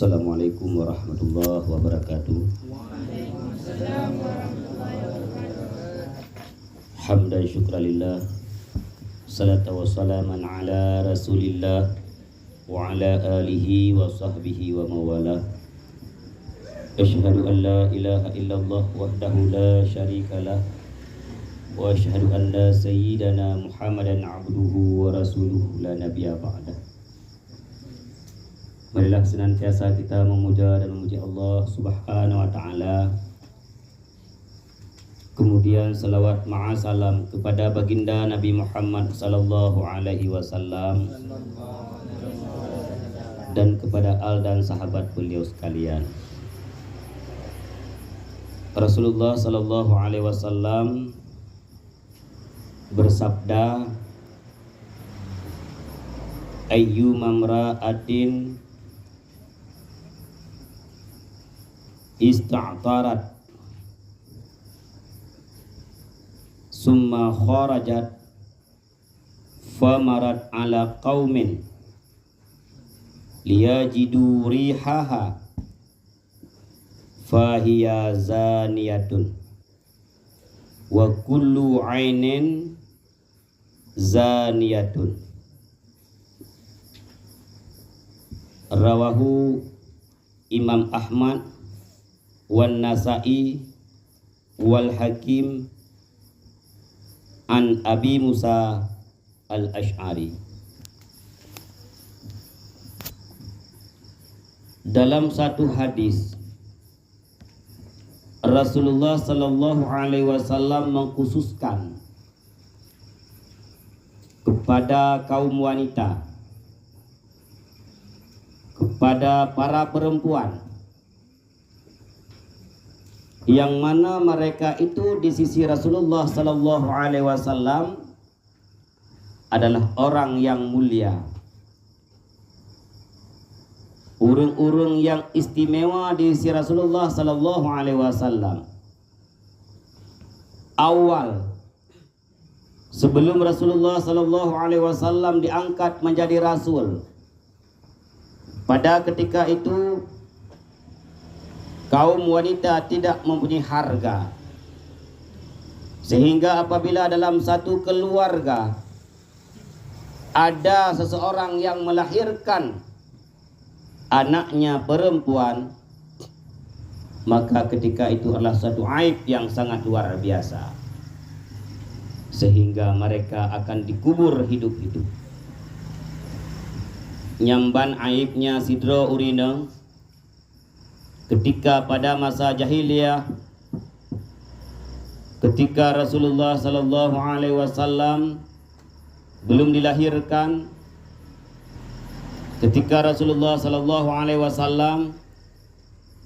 Assalamualaikum warahmatullahi wabarakatuh. Hamdan syukralillah, salatu wassalaman ala rasulillah wa ala alihi wa sahbihi wa mawala. Asyhadu an la ilaha illallah wahdahu la syarikalah wa asyhadu anna sayyidana Muhammadan abduhu wa rasuluhu la nabiyya ba'dah. Marilah senantiasa kita memuja dan memuji Allah Subhanahu wa taala. Kemudian salawat ma'a salam kepada baginda Nabi Muhammad sallallahu alaihi wasallam dan kepada al dan sahabat beliau sekalian. Rasulullah sallallahu alaihi wasallam bersabda, ayyuma imra'atin ista'tarat summa kharajat famarat ala qaumin liyajidu rihaha fahiya zaniyatun wa kullu ainin zaniyatun. Rawahu Imam Ahmad wan Nasa'i wal Hakim an Abi Musa al-Ash'ari. Dalam satu hadis, Rasulullah sallallahu alaihi wasallam mengkhususkan kepada kaum wanita, kepada para perempuan, yang mana mereka itu di sisi Rasulullah sallallahu alaihi wasallam adalah orang yang mulia, urung-urung yang istimewa di sisi Rasulullah sallallahu alaihi wasallam. Awal sebelum Rasulullah sallallahu alaihi wasallam diangkat menjadi rasul, pada ketika itu kaum wanita tidak mempunyai harga, sehingga apabila dalam satu keluarga ada seseorang yang melahirkan anaknya perempuan, maka ketika itu adalah satu aib yang sangat luar biasa, sehingga mereka akan dikubur hidup-hidup. Nyamban aibnya sidro urine ketika pada masa jahiliyah, ketika Rasulullah sallallahu alaihi wasallam belum dilahirkan, ketika Rasulullah sallallahu alaihi wasallam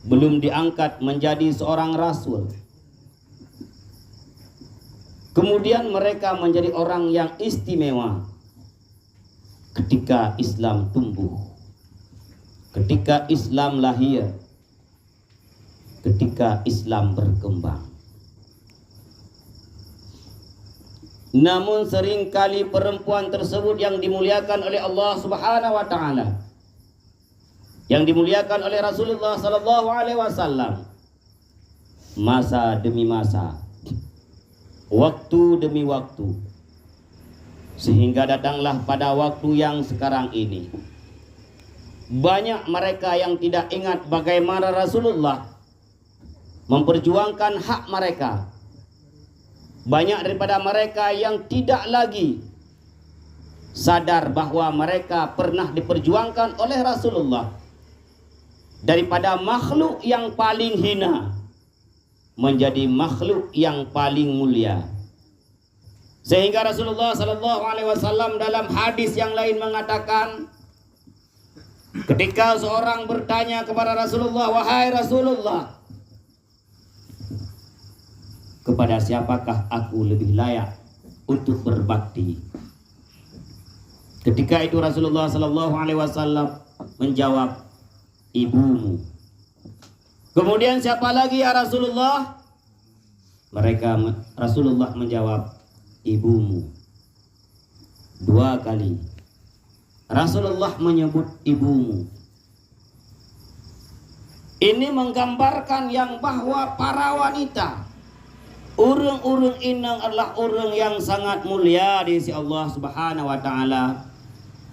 belum diangkat menjadi seorang rasul, kemudian mereka menjadi orang yang istimewa ketika Islam tumbuh, ketika Islam lahir, ketika Islam berkembang. Namun seringkali perempuan tersebut yang dimuliakan oleh Allah Subhanahu wa taala, yang dimuliakan oleh Rasulullah sallallahu alaihi wasallam, masa demi masa, waktu demi waktu, sehingga datanglah pada waktu yang sekarang ini banyak mereka yang tidak ingat bagaimana Rasulullah memperjuangkan hak mereka. Banyak daripada mereka yang tidak lagi sadar bahwa mereka pernah diperjuangkan oleh Rasulullah, daripada makhluk yang paling hina menjadi makhluk yang paling mulia. Sehingga Rasulullah sallallahu alaihi wasallam dalam hadis yang lain mengatakan, ketika seorang bertanya kepada Rasulullah, wahai Rasulullah, kepada siapakah aku lebih layak untuk berbakti? Ketika itu Rasulullah sallallahu alaihi wasallam menjawab, ibumu. Kemudian siapa lagi ya Rasulullah? Rasulullah menjawab, ibumu. Dua kali Rasulullah menyebut ibumu. Ini menggambarkan yang bahwa para wanita, urang-urang inang adalah orang yang sangat mulia di sisi Allah Subhanahu wa taala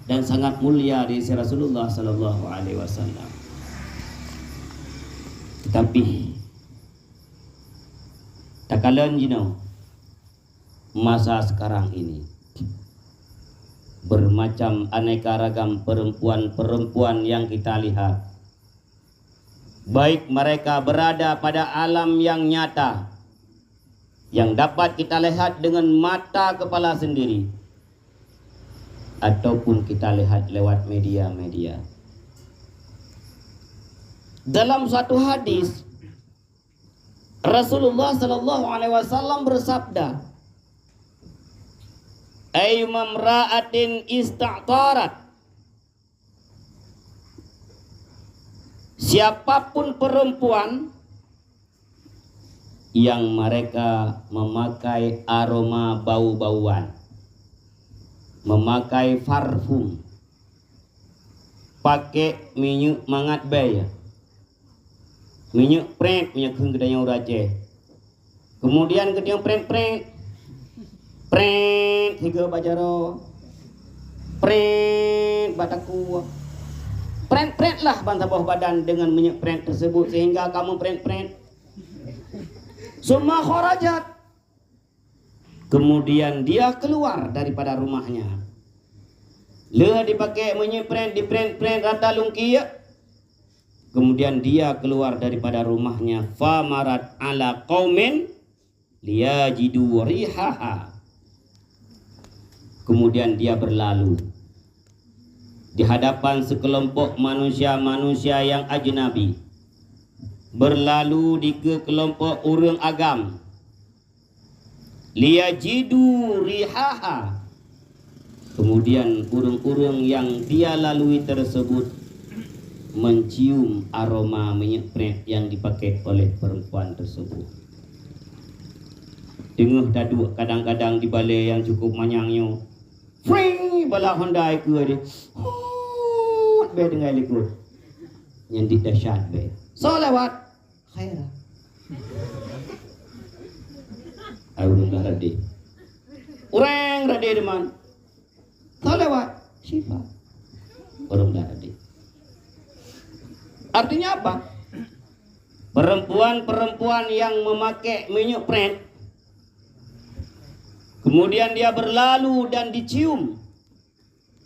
dan sangat mulia di sisi Rasulullah sallallahu alaihi wasallam. Tapi tak kalian masa sekarang ini bermacam aneka ragam perempuan-perempuan yang kita lihat, baik mereka berada pada alam yang nyata yang dapat kita lihat dengan mata kepala sendiri, ataupun kita lihat lewat media-media. Dalam suatu hadis, Rasulullah sallallahu alaihi wasallam bersabda, "Ayyuma imra'atin ista'tarat." Siapapun perempuan yang mereka memakai aroma bau-bauan, memakai parfum, pakai minyak mangat bay, minyak prek, minyak kedai yang raja, kemudian kedai yang prek tiga bajaro, prek bataku, prek lah bantah bawah badan dengan minyak prek tersebut sehingga kamu prek semua kharajat. Kemudian dia keluar daripada rumahnya. Le dipakai menyepren, dipren rata lungki. Kemudian dia keluar daripada rumahnya. Famarat ala qaumin liyajidu rihaha. Kemudian dia berlalu di hadapan sekelompok manusia-manusia yang ajnabi. Berlalu di ke kelompok orang agam, liyajidu rihaha. Kemudian urang-urang yang dia lalui tersebut mencium aroma minyak prek yang dipakai oleh perempuan tersebut. Dengar daduk kadang-kadang di balai yang cukup manyangnya, fring bala Honda ke dia, be dengan likut yang didahsyat be. So lewat khairah. Aurung dah rade. Urang rade deman. So lewat syifa. Urung dah rade. Artinya apa? Perempuan-perempuan yang memakai minyak prek, kemudian dia berlalu dan dicium.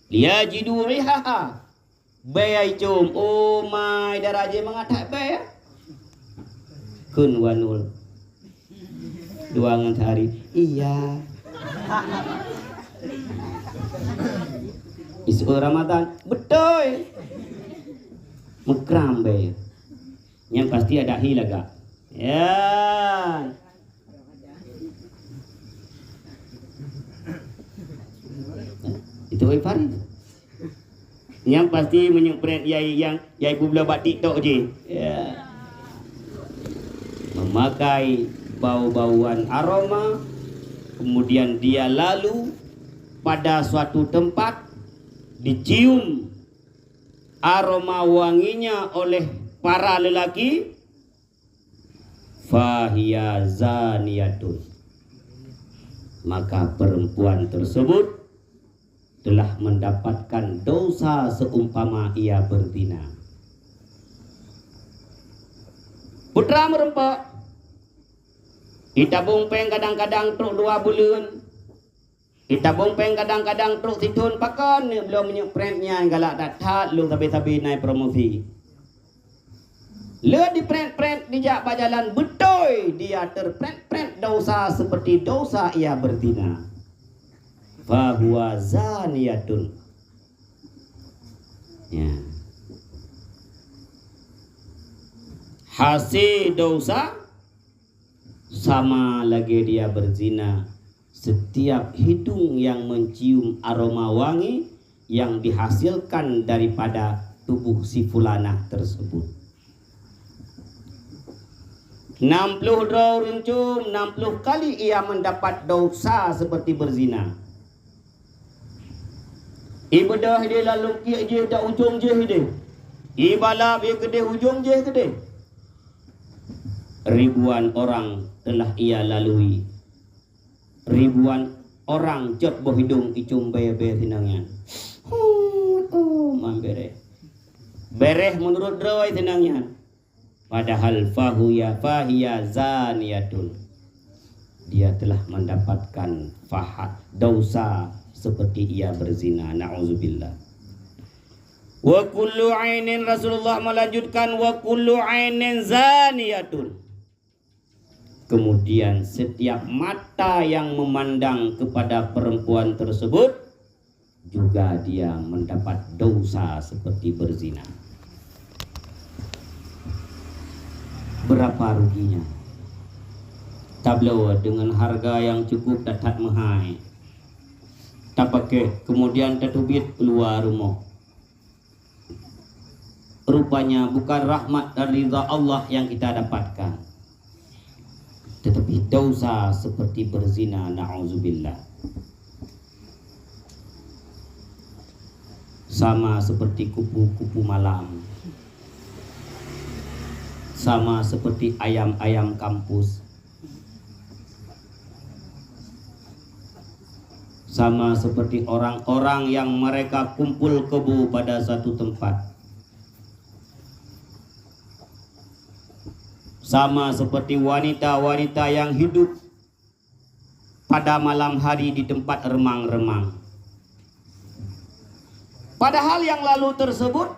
Liyajidu rihaha. Bayai cium, oh my daraja mengatak bayar. Kun wanul. Dua hari. Iya. Isu Ramadan, betul. Mekram bayar. Yang pasti ada hilaga. Ya. Itu Farid. Yang pasti menyempret yang ibu belah buat TikTok je. Ya. Memakai bau-bauan aroma, kemudian dia lalu pada suatu tempat, dicium aroma wanginya oleh para lelaki, fahiya zaniyatun. Maka perempuan tersebut telah mendapatkan dosa seumpama ia berzina. Putra merempak, kita bumpeng kadang-kadang truk 2 bulan, kita bumpeng kadang-kadang truk situn pakan, belum menyepretnya galak datat lu tabi-tabi naik promosi. Le di prent dijak bajalan betul dia terprent dosa seperti dosa ia berzina. Fahuwa zaniyatun. Ya. Hasil dosa sama lagi dia berzina. Setiap hidung yang mencium aroma wangi yang dihasilkan daripada tubuh si fulanah tersebut. 60 runcum, 60 kali ia mendapat dosa seperti berzina. Ibadah dia lalu kia je dak ujung je dia. Ibalah dia gede ujung je gede. ribuan orang telah ia lalui. Ribuan orang jod boh hidung icung baya-baya tinangnya. Mambere. Bereh menurut rawai tinangnya. Padahal fahiya zaniyatun. Dia telah mendapatkan fahat dosa seperti ia berzina. Na'udzubillah. Wa kullu ainin, Rasulullah melanjutkan, wa kullu ainin zaniyatun. Kemudian setiap mata yang memandang kepada perempuan tersebut juga dia mendapat dosa seperti berzina. Berapa ruginya? Tablo dengan harga yang cukup datat mahal. Tak pakai, kemudian tertubit keluar rumah. Rupanya bukan rahmat dan ridha Allah yang kita dapatkan, tetapi dosa seperti berzina. Na'udzubillah. Sama seperti kupu-kupu malam, sama seperti ayam-ayam kampus, sama seperti orang-orang yang mereka kumpul kebo pada satu tempat, sama seperti wanita-wanita yang hidup pada malam hari di tempat remang-remang. Padahal yang lalu tersebut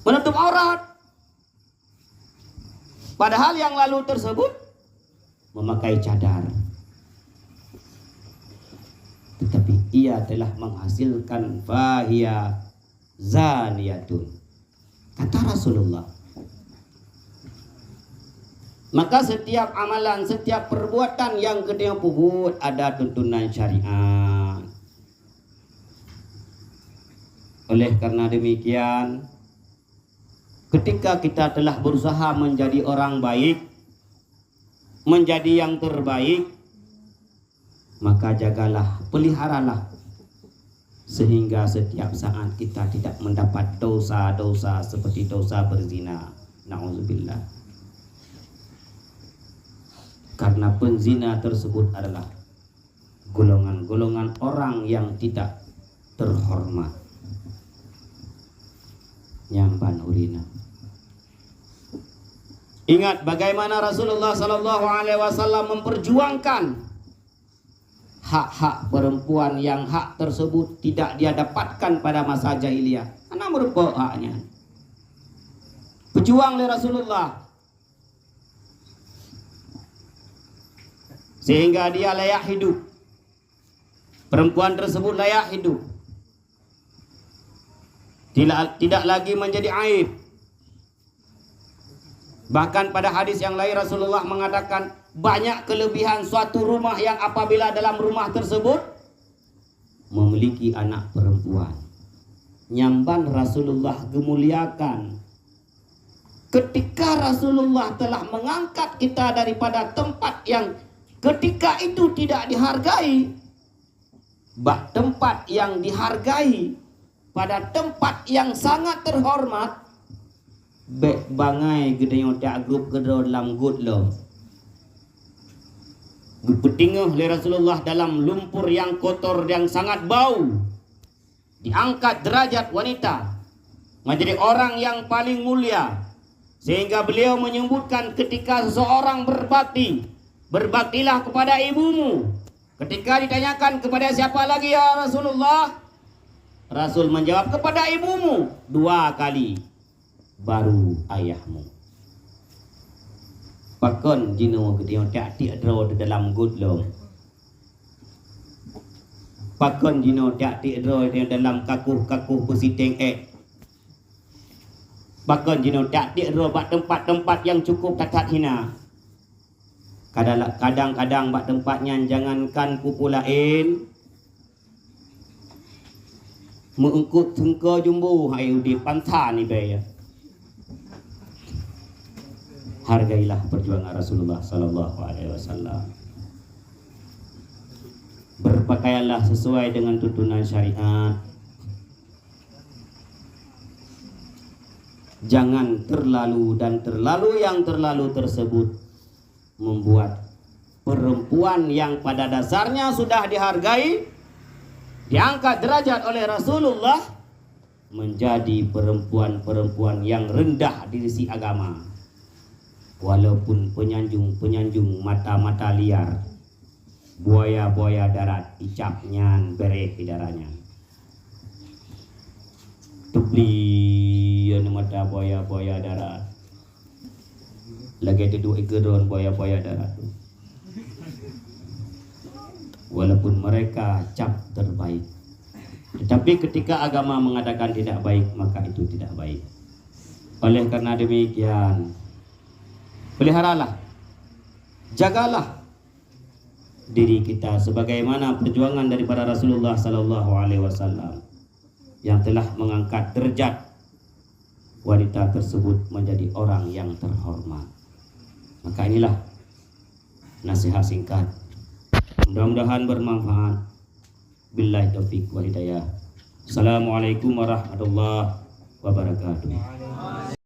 menutup aurat. Padahal yang lalu tersebut memakai cadar. Tetapi ia telah menghasilkan fahiya zaniyatun, kata Rasulullah. Maka setiap amalan, setiap perbuatan yang kita buat ada tuntunan syariat. Oleh karena demikian, ketika kita telah berusaha menjadi orang baik, menjadi yang terbaik, maka jagalah, peliharalah, sehingga setiap saat kita tidak mendapat dosa-dosa seperti dosa berzina. Na'udzubillah. Karena penzina tersebut adalah golongan-golongan orang yang tidak terhormat. Nyamban urina. Ingat bagaimana Rasulullah sallallahu alaihi wasallam memperjuangkan hak-hak perempuan yang hak tersebut tidak dia dapatkan pada masa jahiliyah. Karena merupakan haknya. Berjuang oleh Rasulullah sehingga dia layak hidup. Perempuan tersebut layak hidup. Tidak lagi menjadi aib. Bahkan pada hadis yang lain Rasulullah mengatakan banyak kelebihan suatu rumah yang apabila dalam rumah tersebut memiliki anak perempuan. Nyamban Rasulullah gemuliakan. Ketika Rasulullah telah mengangkat kita daripada tempat yang ketika itu tidak dihargai, tempat yang dihargai pada tempat yang sangat terhormat, bangai gedenya tak grup gedor dalam gut lo. Petingah oleh Rasulullah dalam lumpur yang kotor yang sangat bau, diangkat derajat wanita menjadi orang yang paling mulia, sehingga beliau menyebutkan ketika seseorang berbakti, berbaktilah kepada ibumu. Ketika ditanyakan kepada siapa lagi ya Rasulullah, Rasul menjawab kepada ibumu 2 kali, baru ayahmu. Pakon jino dia tak dro dalam gudlo. Pakon jino tak dro dalam kakuh-kakuh pesiteng Pakon jino tak dro bak tempat-tempat yang cukup tatat hina. Kadang-kadang bak tempatnya jangankan kupu lain, mengikut sengka jumbo hai di pansa ni bay. Hargailah perjuangan Rasulullah sallallahu alaihi wasallam. Berpakaianlah sesuai dengan tuntunan syariat. Jangan terlalu yang terlalu tersebut membuat perempuan yang pada dasarnya sudah dihargai, diangkat derajat oleh Rasulullah, menjadi perempuan-perempuan yang rendah di sisi agama. Walaupun penyanjung mata-mata liar, buaya-buaya darat, icapnya bereh di darahnya. Tebli mata buaya-buaya darat. Lagi ada 2 ekor buaya-buaya darat. Walaupun mereka cap terbaik, tetapi ketika agama mengatakan tidak baik, maka itu tidak baik. Oleh karena demikian, peliharalah, jagalah diri kita sebagaimana perjuangan daripada Rasulullah sallallahu alaihi wasallam yang telah mengangkat derajat wanita tersebut menjadi orang yang terhormat. Maka inilah nasihat singkat, mudah-mudahan bermanfaat. Billahi taufiq wal hidayah. Assalamualaikum warahmatullahi wabarakatuh.